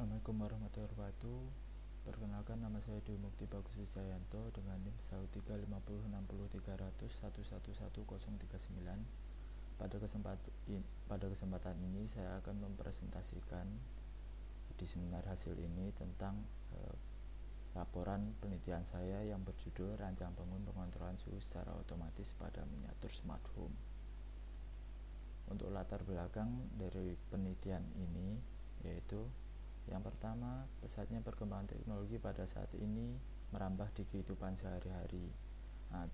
Assalamualaikum warahmatullahi wabarakatuh. Perkenalkan, nama saya Dwi Mukti Bagus Wijayanto dengan NIM SAU3506030111039. Pada kesempatan ini saya akan mempresentasikan di seminar hasil ini tentang laporan penelitian saya yang berjudul Rancang Bangun Pengontrolan Suhu secara Otomatis pada Miniatur Smart Home. Untuk latar belakang dari penelitian ini yaitu yang pertama, pesatnya perkembangan teknologi pada saat ini merambah di kehidupan sehari-hari. Nah,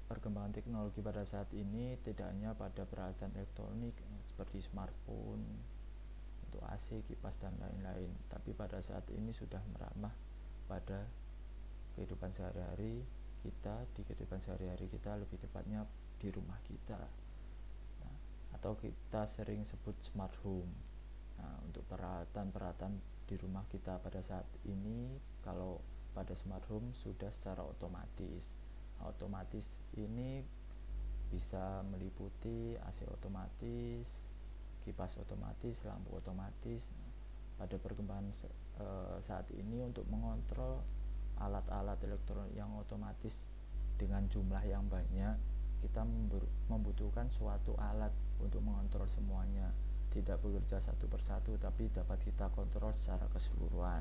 perkembangan teknologi pada saat ini tidak hanya pada peralatan elektronik seperti smartphone, untuk AC, kipas, dan lain-lain, tapi pada saat ini sudah merambah pada kehidupan sehari-hari kita, lebih tepatnya di rumah kita, atau kita sering sebut smart home. Nah, untuk peralatan di rumah kita pada saat ini, kalau pada smart home sudah secara otomatis. Otomatis ini bisa meliputi AC otomatis, kipas otomatis, lampu otomatis. Pada perkembangan saat ini, untuk mengontrol alat-alat elektronik yang otomatis dengan jumlah yang banyak, kita membutuhkan suatu alat untuk mengontrol semuanya. Tidak bekerja satu persatu, tapi dapat kita kontrol secara keseluruhan.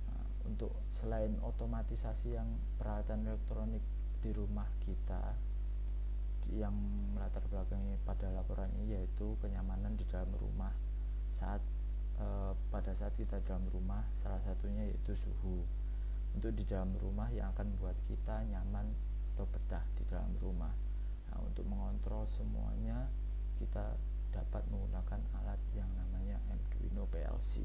Nah, untuk selain otomatisasi yang peralatan elektronik di rumah kita, yang melatar belakangi pada laporan ini yaitu kenyamanan di dalam rumah pada saat kita dalam rumah, salah satunya yaitu suhu. Untuk di dalam rumah yang akan membuat kita nyaman atau betah di dalam rumah. Nah, untuk mengontrol semuanya, kita dapat menggunakan alat yang namanya Arduino PLC.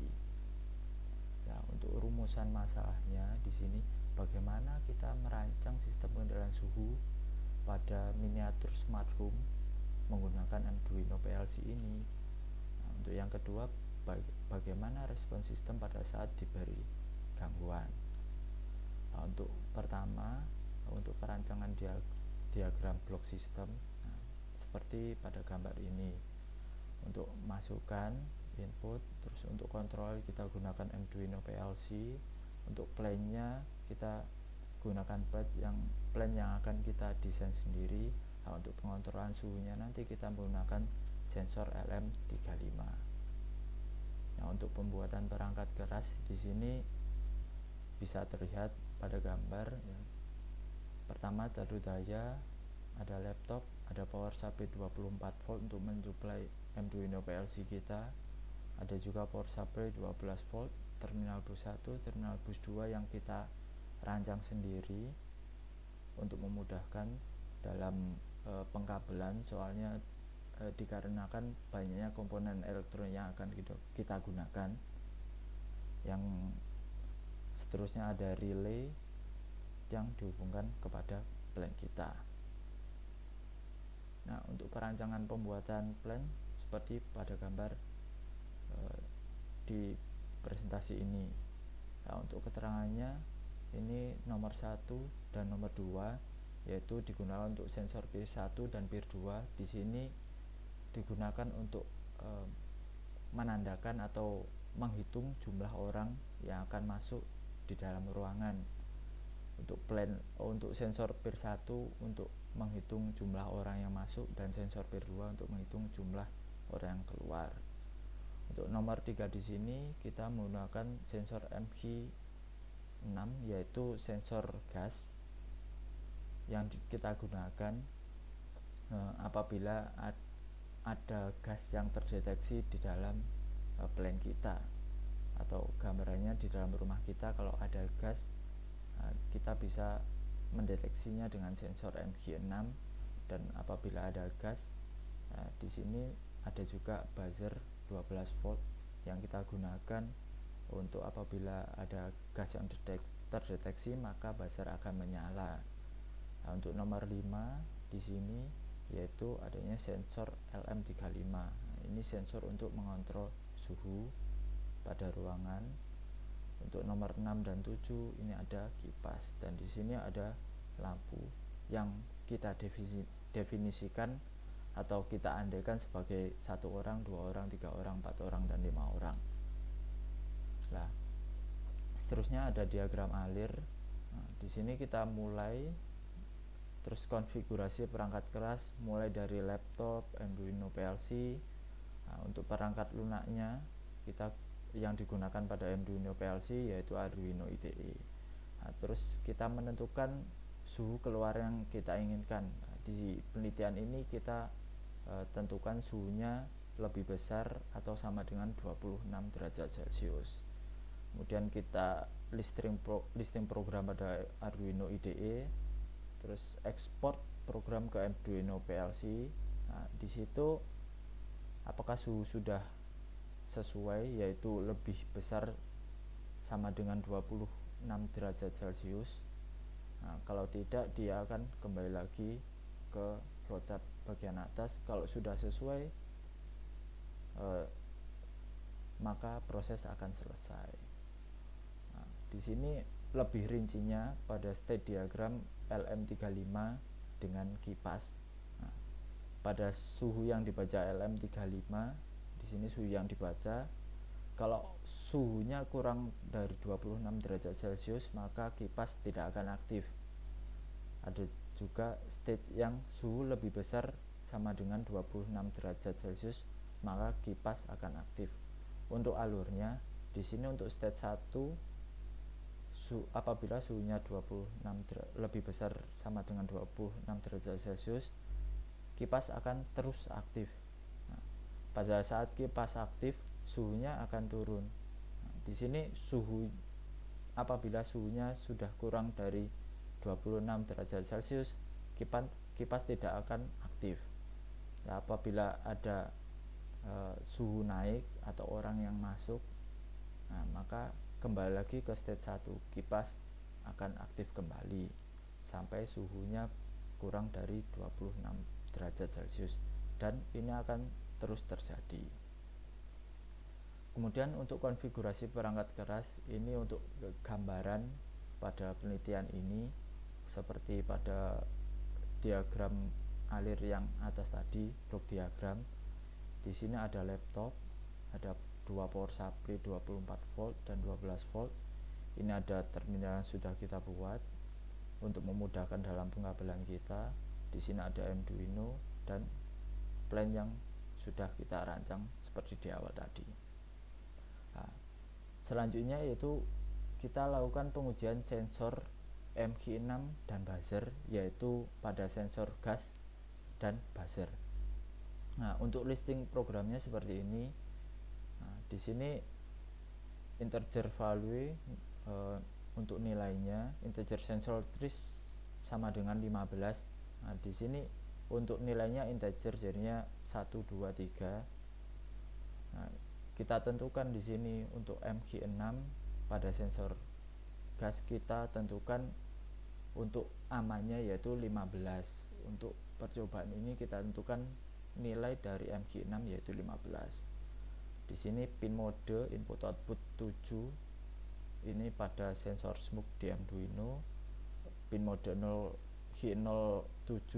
Nah, untuk rumusan masalahnya di sini, bagaimana kita merancang sistem pengendalian suhu pada miniatur smart home menggunakan Arduino PLC ini. Nah, untuk yang kedua, bagaimana respon sistem pada saat diberi gangguan. Nah, untuk pertama, untuk perancangan diagram blok sistem, seperti pada gambar ini. Untuk masukkan input, terus untuk kontrol kita gunakan Arduino PLC. Untuk plan-nya kita gunakan plan yang akan kita desain sendiri. Nah, untuk pengontrolan suhunya nanti kita menggunakan sensor LM35. Nah, untuk pembuatan perangkat keras di sini bisa terlihat pada gambar ya. Pertama, jalur daya, ada laptop, ada power supply 24 volt untuk mensuplai Arduino PLC kita. Ada juga power supply 12 volt, terminal bus 1, terminal bus 2 yang kita rancang sendiri untuk memudahkan dalam pengkabelan, soalnya dikarenakan banyaknya komponen elektronik yang akan kita gunakan. Yang seterusnya ada relay yang dihubungkan kepada plan kita. Nah, untuk perancangan pembuatan plan seperti pada gambar di presentasi ini. Nah, untuk keterangannya ini nomor 1 dan nomor 2 yaitu digunakan untuk sensor PIR 1 dan PIR 2. Di sini digunakan untuk menandakan atau menghitung jumlah orang yang akan masuk di dalam ruangan. Untuk sensor PIR 1 untuk menghitung jumlah orang yang masuk, dan sensor PIR 2 untuk menghitung jumlah orang yang keluar. Untuk nomor 3 di sini kita menggunakan sensor MG6 yaitu sensor gas yang kita gunakan apabila ada gas yang terdeteksi di dalam plan kita, atau gambarannya di dalam rumah kita kalau ada gas, kita bisa mendeteksinya dengan sensor MG6. Dan apabila ada gas, di sini ada juga buzzer 12 volt yang kita gunakan untuk apabila ada gas yang terdeteksi maka buzzer akan menyala. Nah, untuk nomor 5 di sini yaitu adanya sensor LM35. Nah, ini sensor untuk mengontrol suhu pada ruangan. Untuk nomor 6 dan 7 ini ada kipas, dan di sini ada lampu yang kita definisikan atau kita andaikan sebagai 1 orang, 2 orang, 3 orang, 4 orang, dan 5 orang. Nah, seterusnya ada diagram alir. Nah, di sini kita mulai terus konfigurasi perangkat keras mulai dari laptop, Arduino PLC. Nah, untuk perangkat lunaknya kita yang digunakan pada Arduino PLC yaitu Arduino IDE. Nah, terus kita menentukan suhu keluar yang kita inginkan. Nah, di penelitian ini kita tentukan suhunya lebih besar atau sama dengan 26 derajat Celcius. Kemudian kita listing program pada Arduino IDE, terus ekspor program ke Arduino PLC. Nah, di situ apakah suhu sudah sesuai, yaitu lebih besar sama dengan 26 derajat Celcius. Nah, kalau tidak, dia akan kembali lagi ke flowchart bagian atas. Kalau sudah sesuai, maka proses akan selesai. Nah, di sini lebih rincinya pada state diagram LM35 dengan kipas. Nah, pada suhu yang dibaca LM35, di sini suhu yang dibaca, kalau suhunya kurang dari 26 derajat Celcius, maka kipas tidak akan aktif. Ada juga state yang suhu lebih besar sama dengan 26 derajat Celcius, maka kipas akan aktif. Untuk alurnya, di sini untuk state 1, apabila suhunya 26 lebih besar sama dengan 26 derajat Celcius, kipas akan terus aktif. Nah, pada saat kipas aktif, suhunya akan turun. Nah, di sini apabila suhunya sudah kurang dari 26 derajat Celcius, kipas tidak akan aktif. Nah, apabila ada suhu naik atau orang yang masuk, nah, maka kembali lagi ke state 1, kipas akan aktif kembali sampai suhunya kurang dari 26 derajat Celcius, dan ini akan terus terjadi. Kemudian untuk konfigurasi perangkat keras ini untuk gambaran pada penelitian ini seperti pada diagram alir yang atas tadi, block diagram. Di sini ada laptop, ada 2 power supply 24 volt dan 12 volt. Ini ada terminal yang sudah kita buat untuk memudahkan dalam pengabelan kita. Di sini ada Arduino dan plan yang sudah kita rancang seperti di awal tadi. Nah, selanjutnya yaitu kita lakukan pengujian sensor MG6 dan buzzer, yaitu pada sensor gas dan buzzer. Nah, untuk listing programnya seperti ini. Nah, di sini integer value untuk nilainya, integer sensor trace sama dengan 15. Nah, di sini untuk nilainya integer, jadinya 1 2 3. Nah, kita tentukan di sini untuk MG6 pada sensor gas, kita tentukan untuk amannya yaitu 15. Untuk percobaan ini kita tentukan nilai dari MG6 yaitu 15. Di sini pin mode input output 7 ini pada sensor smoke di Arduino, pin mode 0 G07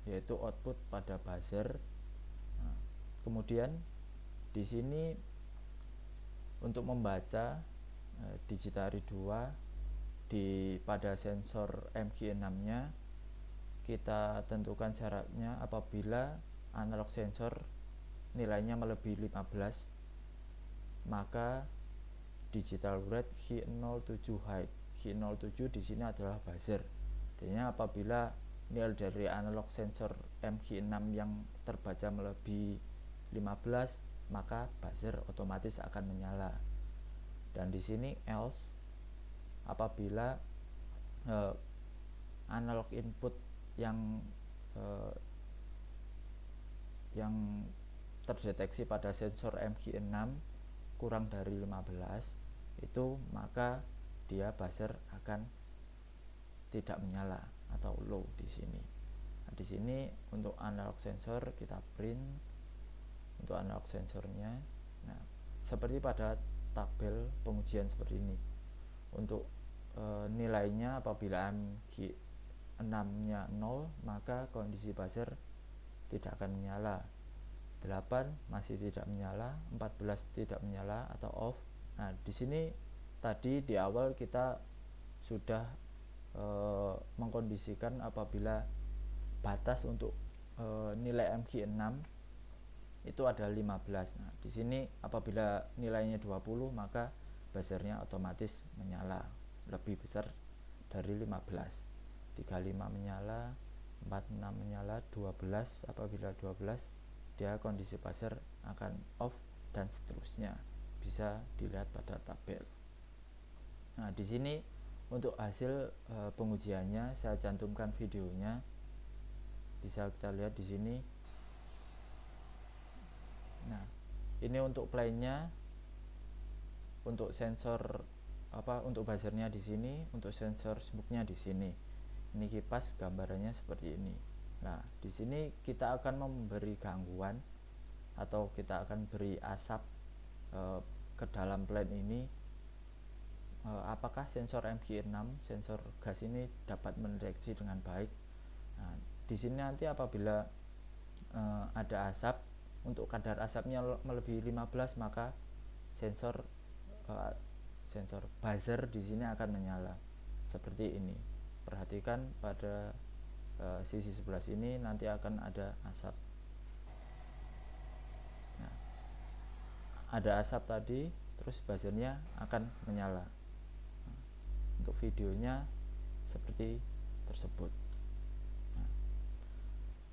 yaitu output pada buzzer. Nah, kemudian di sini untuk membaca digital read 2 pada sensor MG6-nya, kita tentukan syaratnya apabila analog sensor nilainya melebihi 15, maka digital read G07 high. G07 di sini adalah buzzer. Artinya apabila nilai dari analog sensor MG6 yang terbaca melebihi 15, maka buzzer otomatis akan menyala. Dan di sini else, apabila analog input yang terdeteksi pada sensor MG6 kurang dari 15 itu, maka dia buzzer akan tidak menyala atau low di sini. Nah, di sini untuk analog sensor kita print untuk analog sensornya. Nah, seperti pada tabel pengujian seperti ini. Untuk nilainya apabila MG6-nya 0, maka kondisi buzzer tidak akan menyala, 8 masih tidak menyala, 14 tidak menyala atau off. Nah, di sini tadi di awal kita sudah mengkondisikan apabila batas untuk nilai MG6 itu adalah 15. Nah, di sini apabila nilainya 20 maka buzzernya otomatis menyala lebih besar dari 15. 35 menyala, 46 menyala, 12 apabila 12 dia kondisi buzzer akan off dan seterusnya. Bisa dilihat pada tabel. Nah, di sini untuk hasil pengujiannya saya cantumkan videonya. Bisa kita lihat di sini. Nah, ini untuk play-nya, untuk sensor untuk buzzernya di sini, untuk sensor smoke-nya di sini. Ini kipas gambarannya seperti ini. Nah, di sini kita akan memberi gangguan atau kita akan beri asap ke dalam plate ini. Apakah sensor MG6, sensor gas ini dapat mendeteksi dengan baik. Nah, di sini nanti apabila ada asap, untuk kadar asapnya melebihi 15 maka sensor buzzer di sini akan menyala seperti ini. Perhatikan pada sisi sebelah sini nanti akan ada asap. Nah, ada asap tadi, terus buzzernya akan menyala. Nah, untuk videonya seperti tersebut. Nah,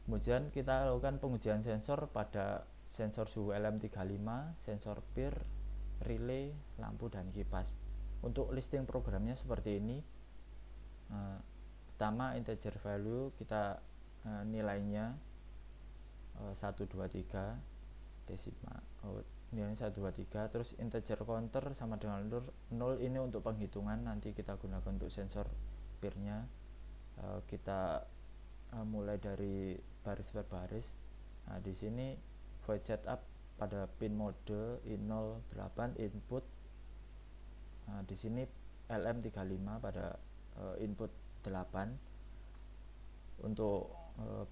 kemudian kita lakukan pengujian sensor pada sensor suhu LM35, sensor PIR, relay, lampu, dan kipas. Untuk listing programnya seperti ini. Pertama, integer value kita nilainya 123 desimal, nilainya 123. Terus integer counter sama dengan 0, ini untuk penghitungan, nanti kita gunakan untuk sensor PIR-nya. Kita mulai dari baris per baris. Nah, di sini void setup pada pin mode I08 input. Nah, di sini LM35 pada input 8. Untuk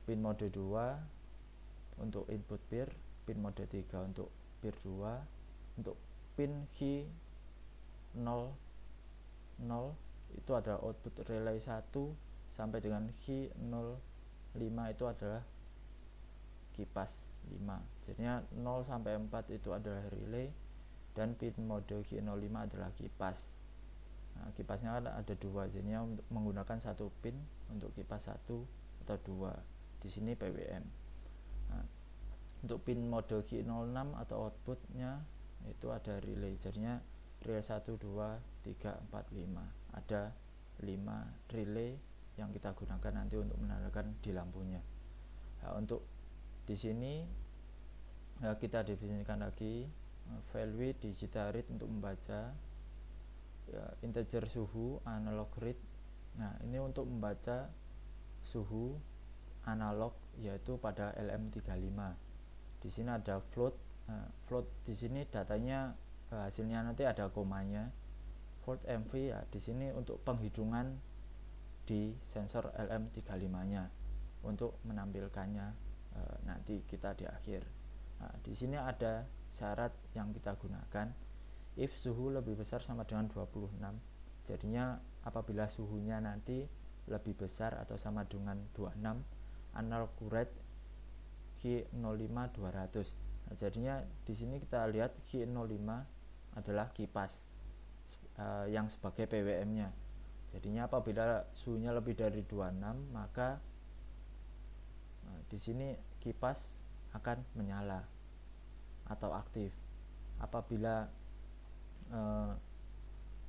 pin mode 2 untuk input PIR, pin mode 3 untuk PIR 2. Untuk pin H 0 itu ada output relay 1 sampai dengan H 05 itu adalah kipas 5. Jadinya 0 sampai 4 itu adalah relay, dan pin mode G05 adalah kipas. Nah, kipasnya ada 2, jadinya untuk menggunakan satu pin untuk kipas 1 atau 2. Di sini PWM. Nah, untuk pin mode G06 atau outputnya itu ada relay, jadinya relay 1, 2, 3, 4, 5. Ada 5 relay yang kita gunakan nanti untuk menandakan di lampunya. Nah, untuk di sini kita definisikan lagi value digital read untuk membaca, integer suhu analog read. Nah, ini untuk membaca suhu analog yaitu pada LM35. Di sini ada float. Nah, float di sini datanya hasilnya nanti ada komanya. Volt MV ya di sini untuk penghitungan di sensor LM35-nya untuk menampilkannya nanti kita di akhir. Nah, di sini ada syarat yang kita gunakan. If suhu lebih besar sama dengan 26, jadinya apabila suhunya nanti lebih besar atau sama dengan 26, analog rate G05 200. Nah, jadinya di sini kita lihat G05 adalah kipas yang sebagai PWM-nya. Jadinya apabila suhunya lebih dari 26 maka di sini kipas akan menyala atau aktif. Apabila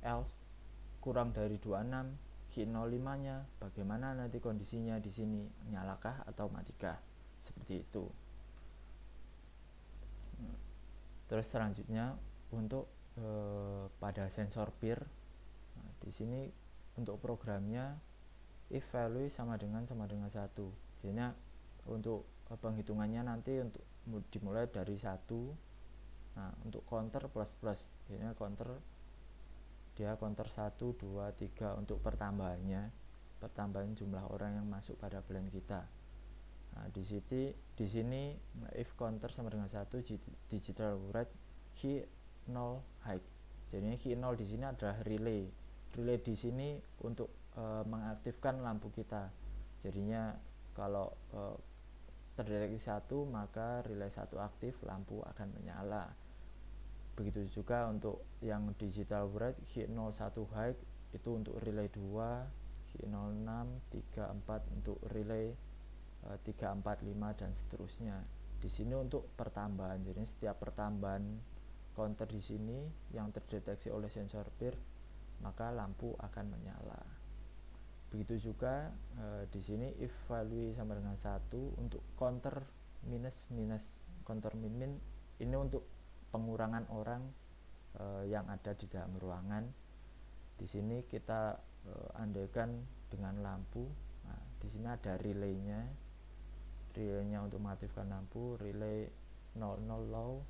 else kurang dari 26 G05-nya, bagaimana nanti kondisinya di sini, nyalakah atau matikah, seperti itu. Terus selanjutnya untuk pada sensor PIR. Nah, di sini untuk programnya if value sama dengan 1. Sehingga untuk penghitungannya nanti untuk dimulai dari 1. Nah, untuk counter plus. Jadi counter 1, 2, 3 untuk pertambahan jumlah orang yang masuk pada blend kita. Nah, di sini if counter sama dengan 1, digital override key 0 high. Jadi key 0 di sini adalah relay. Relay di sini untuk mengaktifkan lampu kita. Jadinya kalau terdeteksi 1, maka relay 1 aktif, lampu akan menyala. Begitu juga untuk yang digital override key 01 high itu untuk relay 2, key 06, 34 untuk relay 3, 4, 5 dan seterusnya. Di sini untuk pertambahan. Jadi setiap pertambahan counter di sini yang terdeteksi oleh sensor PIR, maka lampu akan menyala. Begitu juga di sini if value sama dengan 1 untuk counter minus, counter min ini untuk pengurangan orang yang ada di dalam ruangan. Di sini kita andaikan dengan lampu. Nah, di sini ada relaynya untuk mengaktifkan lampu, relay 00 low,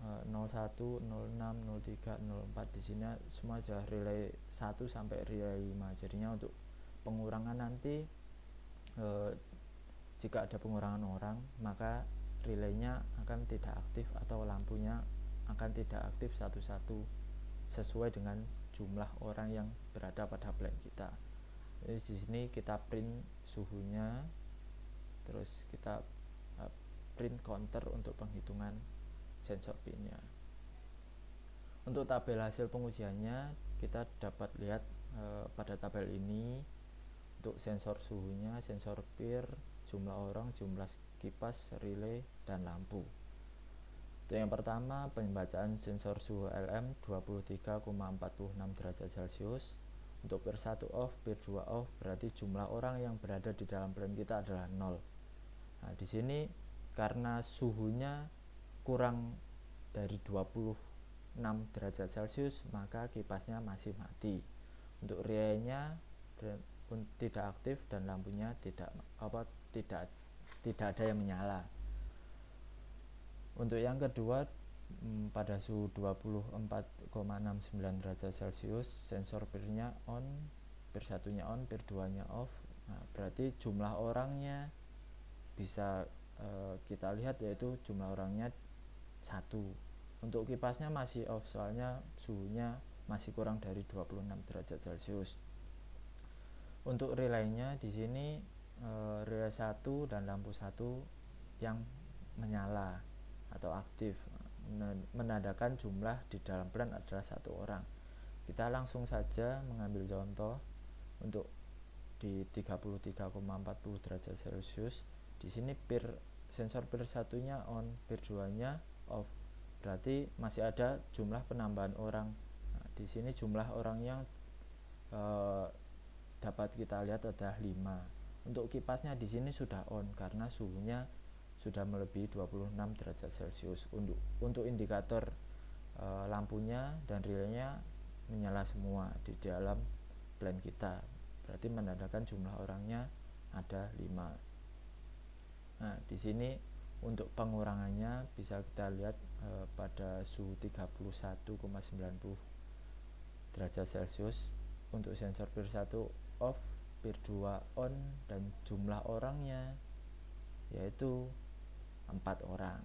01, 06, 03, 04. Di sini semua adalah relay 1 sampai relay 5. Jadinya untuk pengurangan nanti jika ada pengurangan orang, maka relaynya akan tidak aktif atau lampunya akan tidak aktif satu-satu sesuai dengan jumlah orang yang berada pada plan kita. Jadi di sini kita print suhunya, terus kita print counter untuk penghitungan sensor pinnya. Untuk tabel hasil pengujiannya kita dapat lihat pada tabel ini untuk sensor suhunya, sensor PIR, jumlah orang, jumlah kipas, relay, dan lampu. Untuk yang pertama, pembacaan sensor suhu LM 23,46 derajat Celcius. Untuk PIR 1 off, PIR 2 off, berarti jumlah orang yang berada di dalam plan kita adalah 0. Nah, di sini karena suhunya kurang dari 26 derajat Celcius, maka kipasnya masih mati. Untuk relaynya tidak aktif dan lampunya tidak ada yang menyala. Untuk yang kedua, pada suhu 24,69 derajat Celcius, sensor PIR-nya on, PIR 1-nya on, PIR 2-nya off. Nah, berarti jumlah orangnya bisa kita lihat, yaitu jumlah orangnya 1. Untuk kipasnya masih off, soalnya suhunya masih kurang dari 26 derajat Celcius. Untuk relaynya di sini relay 1 dan lampu 1 yang menyala atau aktif, menandakan jumlah di dalam plan adalah 1 orang. Kita langsung saja mengambil contoh untuk di 33,40 derajat Celcius. Di sini sensor PIR 1-nya on, PIR 2-nya off. Berarti masih ada jumlah penambahan orang. Nah, di sini jumlah orang yang dapat kita lihat adalah 5. Untuk kipasnya di sini sudah on karena suhunya sudah melebihi 26 derajat Celcius. Untuk indikator lampunya dan relaynya menyala semua di dalam plan kita. Berarti menandakan jumlah orangnya ada 5. Nah, di sini untuk pengurangannya bisa kita lihat pada suhu 31,90 derajat Celcius. Untuk sensor PIR 1 off, PIR 2 on, dan jumlah orangnya yaitu 4 orang.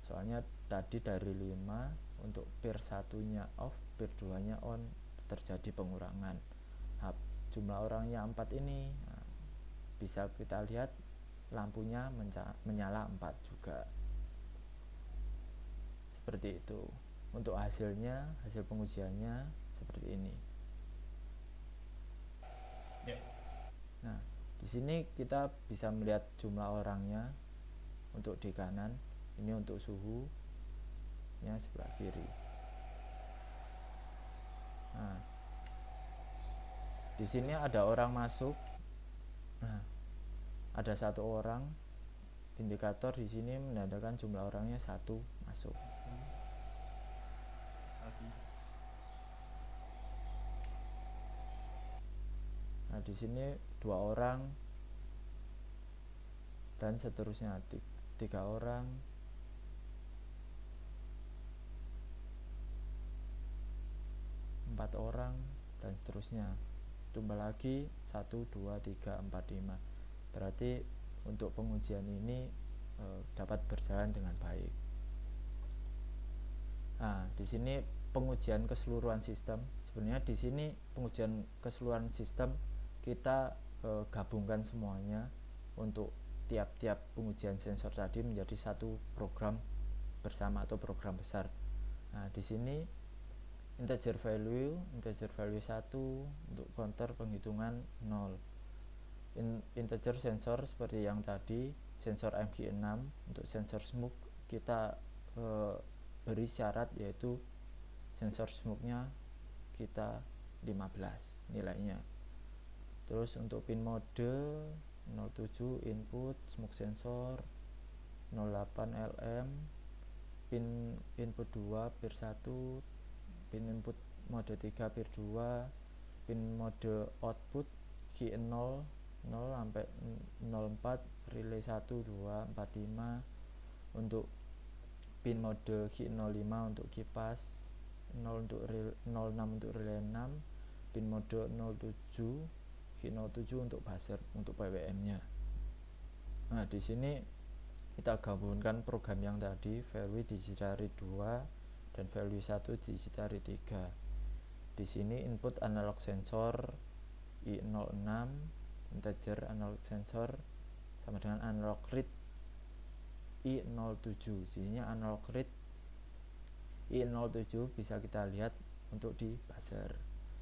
Soalnya tadi dari 5, untuk PIR 1-nya off, PIR 2-nya on, terjadi pengurangan. Nah, jumlah orangnya 4 ini, nah, bisa kita lihat lampunya menyala 4 juga. Seperti itu. Untuk hasilnya, hasil pengujiannya seperti ini. Nah, di sini kita bisa melihat jumlah orangnya untuk di kanan. Ini untuk suhunya sebelah kiri. Nah, di sini ada orang masuk. Nah, ada 1 orang. Indikator di sini menandakan jumlah orangnya 1 masuk. Nah, di sini 2 orang dan seterusnya, 3 orang, 4 orang dan seterusnya. Tambah lagi 1, 2, 3, 4, 5. Berarti untuk pengujian ini dapat berjalan dengan baik. Nah, di sini pengujian keseluruhan sistem. Sebenarnya di sini pengujian keseluruhan sistem kita gabungkan semuanya untuk tiap-tiap pengujian sensor tadi menjadi satu program bersama atau program besar. Nah, di sini integer value 1 untuk counter penghitungan 0. Integer sensor seperti yang tadi, sensor MG6 untuk sensor smoke kita beri syarat yaitu sensor smoke-nya kita 15 nilainya. Terus untuk pin mode 07 input smoke sensor, 08 LM pin input 2 pir 1, pin input mode 3 pir 2, pin mode output G0 0 sampai 04 relay 1 2 4 5. Untuk pin mode G05 untuk kipas, 0 untuk 06 untuk relay 6, pin mode 07 G07 untuk buzzer untuk PWM nya. Nah, di sini kita gabungkan program yang tadi, value digitary 2 dan value 1 digitary 3. Di sini input analog sensor I06 integer analog sensor sama dengan analog read I07. Sininya analog read I07 bisa kita lihat untuk di buzzer.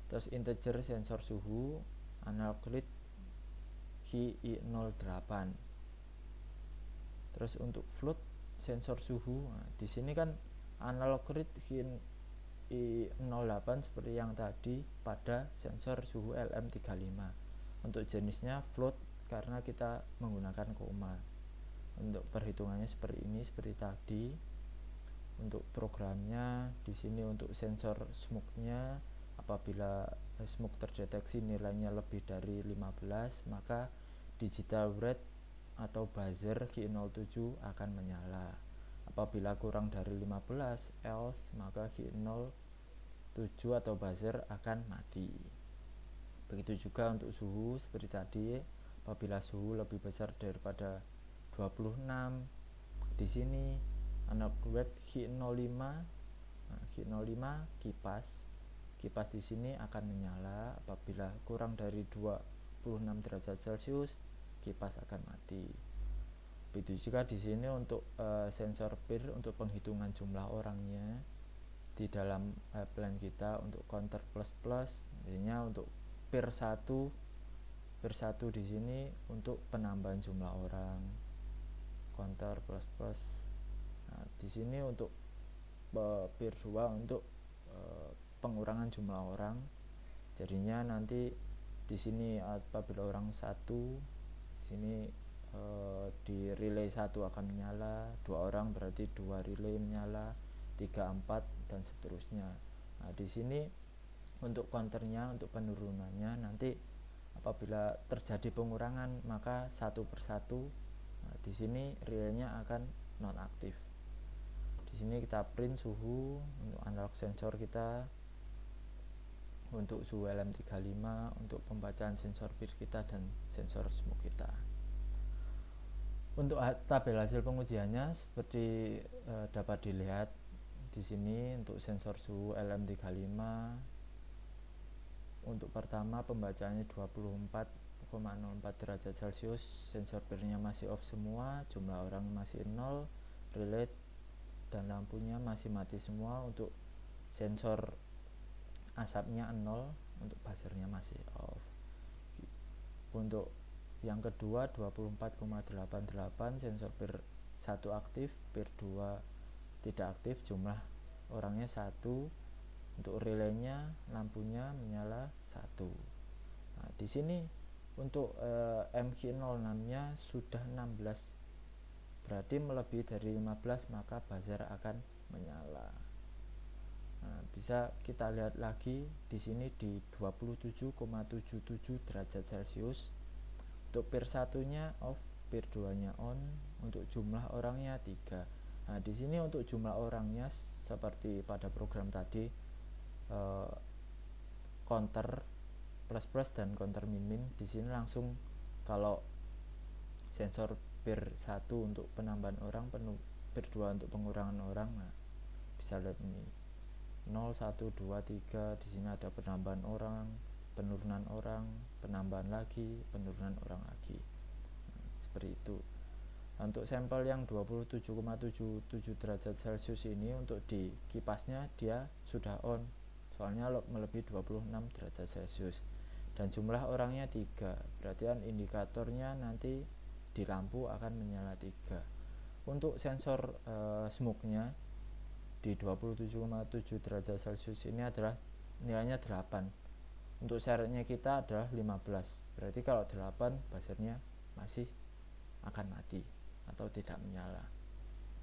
Terus integer sensor suhu analog read I08. Terus untuk float sensor suhu, nah, di sini kan analog read I08 seperti yang tadi pada sensor suhu LM35. Untuk jenisnya float karena kita menggunakan koma. Untuk perhitungannya seperti ini, seperti tadi. Untuk programnya di sini untuk sensor smoke-nya, apabila smoke terdeteksi nilainya lebih dari 15, maka digital red atau buzzer G07 akan menyala. Apabila kurang dari 15 else, maka G07 atau buzzer akan mati. Begitu juga untuk suhu seperti tadi, apabila suhu lebih besar daripada 26, di sini analog red G05, nah, G05 kipas di sini akan menyala. Apabila kurang dari 26 derajat Celcius, kipas akan mati. Begitu juga di sini untuk sensor pir untuk penghitungan jumlah orangnya di dalam plan kita untuk counter plus, artinya untuk pir 1 di sini untuk penambahan jumlah orang, counter plus. Nah, di sini untuk pir 2 untuk pengurangan jumlah orang. Jadinya nanti di sini apabila orang 1, di sini di relay 1 akan menyala, 2 orang berarti 2 relay menyala, 3 4 dan seterusnya. Nah, di sini untuk counternya, untuk penurunannya nanti apabila terjadi pengurangan maka satu persatu. Nah, di sini relaynya akan nonaktif. Di sini kita print suhu untuk analog sensor kita, untuk suhu LM35, untuk pembacaan sensor pir kita dan sensor smoke kita. Untuk tabel hasil pengujiannya seperti dapat dilihat di sini. Untuk sensor suhu LM35, untuk pertama pembacaannya 24,04 derajat Celcius, sensor pirnya masih off semua, jumlah orang masih 0, relay dan lampunya masih mati semua. Untuk sensor asapnya 0, untuk buzzernya masih off. Untuk yang kedua 24,88, sensor pir 1 aktif, pir 2 tidak aktif, jumlah orangnya 1. Untuk relaynya lampunya menyala 1. Nah, di sini untuk MG06-nya sudah 16, berarti melebihi dari 15 maka buzzer akan menyala. Nah, bisa kita lihat lagi di sini di 27,77 derajat Celcius. Untuk pir 1-nya off, pir 2-nya on. Untuk jumlah orangnya 3. Nah, di sini untuk jumlah orangnya seperti pada program tadi, counter plus dan counter min. Di sini langsung kalau sensor PIR 1 untuk penambahan orang, PIR 2 untuk pengurangan orang. Nah, bisa lihat ini 0, 1, 2, 3. Di sini ada penambahan orang, penurunan orang, penambahan lagi, penurunan orang lagi. Nah, seperti itu. Untuk sampel yang 27,77 derajat Celcius ini, untuk di kipasnya dia sudah on, soalnya melebihi 26 derajat Celcius, dan jumlah orangnya 3, berarti kan indikatornya nanti di lampu akan menyala 3. Untuk sensor smoke-nya di 27,7 derajat Celcius ini adalah nilainya 8. Untuk syaratnya kita adalah 15, berarti kalau 8 buzzernya masih akan mati atau tidak menyala.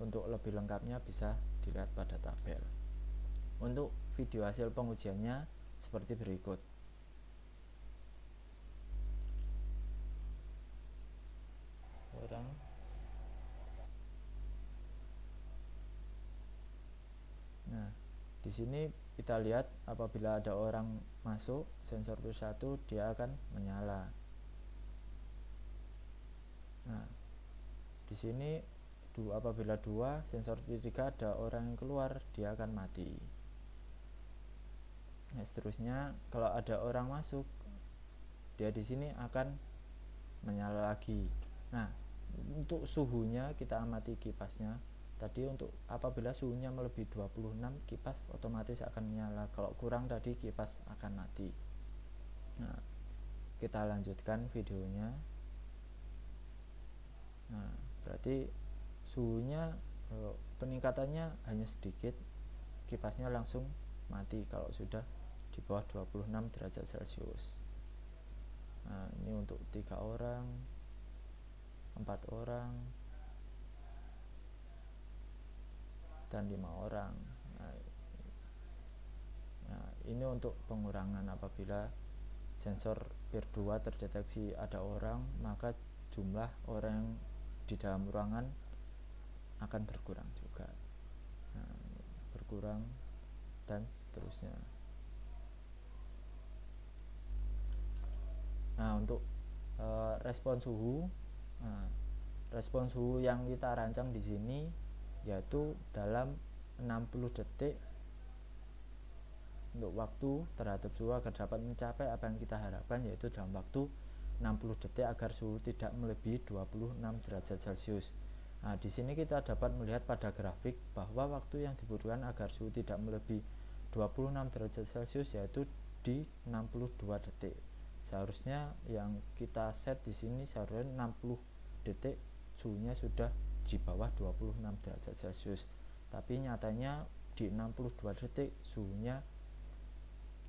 Untuk lebih lengkapnya bisa dilihat pada tabel. Untuk video hasil pengujiannya seperti berikut. Orang Nah, di sini kita lihat apabila ada orang masuk, sensor PIR 1 dia akan menyala. Nah, di sini apabila 2, sensor PIR 3 ada orang yang keluar, dia akan mati. Nah, seterusnya kalau ada orang masuk, dia di sini akan menyala lagi. Nah, untuk suhunya kita amati kipasnya. Tadi untuk apabila suhunya melebihi 26, kipas otomatis akan menyala. Kalau kurang tadi kipas akan mati. Nah, kita lanjutkan videonya. Nah, berarti suhunya peningkatannya hanya sedikit, kipasnya langsung mati kalau sudah di bawah 26 derajat Celcius. Nah, ini untuk 3 orang, 4 orang, dan 5 orang. Nah, ini untuk pengurangan apabila sensor PIR 2 terdeteksi ada orang, maka jumlah orang di dalam ruangan akan berkurang juga. Nah, berkurang dan seterusnya. Nah, untuk respon suhu, respon suhu yang kita rancang di sini yaitu dalam 60 detik untuk waktu terhadap suhu agar dapat mencapai apa yang kita harapkan, yaitu dalam waktu 60 detik agar suhu tidak melebihi 26 derajat Celcius. Nah, di sini kita dapat melihat pada grafik bahwa waktu yang dibutuhkan agar suhu tidak melebihi 26 derajat Celcius yaitu di 62 detik. Seharusnya yang kita set di sini seharusnya 60 detik suhunya sudah di bawah 26 derajat Celcius. Tapi nyatanya di 62 detik suhunya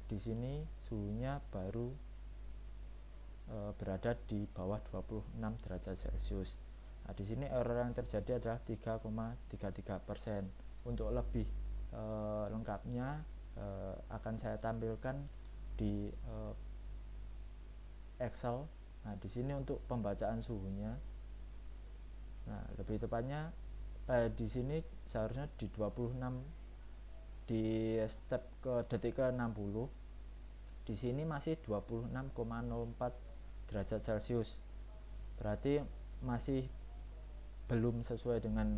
di sini suhunya baru berada di bawah 26 derajat Celcius. Nah, di sini error yang terjadi adalah 3,33%. Untuk lebih lengkapnya akan saya tampilkan di Excel. Nah, di sini untuk pembacaan suhunya. Nah, lebih tepatnya di sini seharusnya di 26 di step ke detik ke 60. Di sini masih 26,04 derajat Celcius. Berarti masih belum sesuai dengan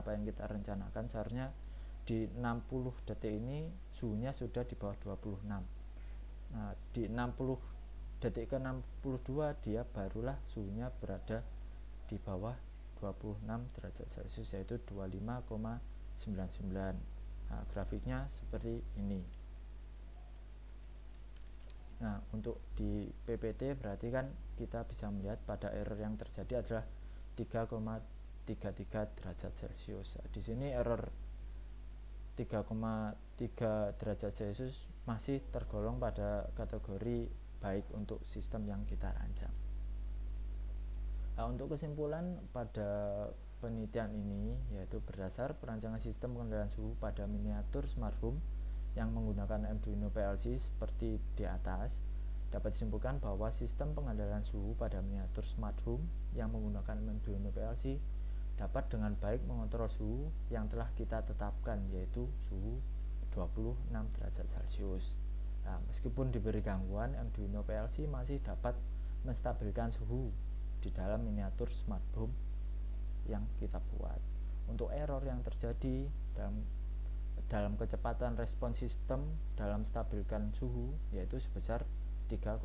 apa yang kita rencanakan. Seharusnya di 60 detik ini suhunya sudah di bawah 26. Nah, di 60 detik ke 62 dia barulah suhunya berada di bawah 26 derajat Celcius yaitu 25,99. Nah, grafiknya seperti ini. Nah, untuk di PPT berarti kan kita bisa melihat pada error yang terjadi adalah 3,33 derajat Celcius. Nah, di sini error 3,3 derajat Celcius masih tergolong pada kategori baik untuk sistem yang kita rancang. Nah, untuk kesimpulan pada penelitian ini yaitu berdasar perancangan sistem pengendalian suhu pada miniatur smart home yang menggunakan Arduino PLC seperti di atas, dapat disimpulkan bahwa sistem pengendalian suhu pada miniatur smart home yang menggunakan Arduino PLC dapat dengan baik mengontrol suhu yang telah kita tetapkan, yaitu suhu 26 derajat Celcius. Nah, meskipun diberi gangguan, Arduino PLC masih dapat menstabilkan suhu di dalam miniatur smart home yang kita buat. Untuk error yang terjadi dalam kecepatan respon sistem dalam stabilkan suhu yaitu sebesar 3,33%.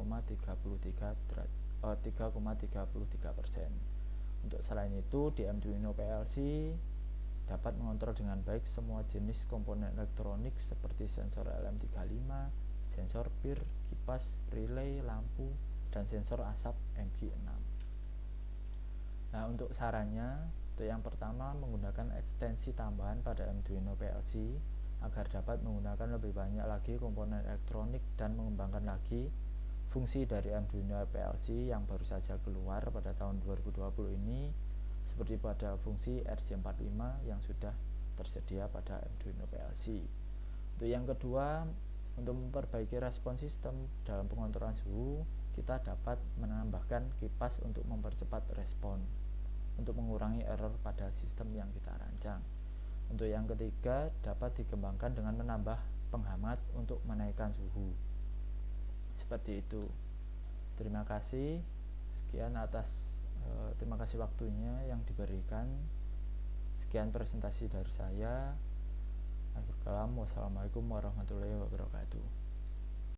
Untuk selain itu, di Arduino PLC dapat mengontrol dengan baik semua jenis komponen elektronik seperti sensor LM35, sensor PIR, kipas, relay, lampu, dan sensor asap MG6. Nah, untuk sarannya, untuk yang pertama menggunakan ekstensi tambahan pada Arduino PLC agar dapat menggunakan lebih banyak lagi komponen elektronik dan mengembangkan lagi fungsi dari Arduino PLC yang baru saja keluar pada tahun 2020 ini, seperti pada fungsi RJ45 yang sudah tersedia pada Arduino PLC. Untuk yang kedua, untuk memperbaiki respon sistem dalam pengontrolan suhu, kita dapat menambahkan kipas untuk mempercepat respon untuk mengurangi error pada sistem yang kita rancang. Untuk yang ketiga, dapat dikembangkan dengan menambah penghangat untuk menaikkan suhu. Seperti itu. Terima kasih. Terima kasih waktunya yang diberikan. Sekian presentasi dari saya. Akhir kalam, wassalamualaikum warahmatullahi wabarakatuh.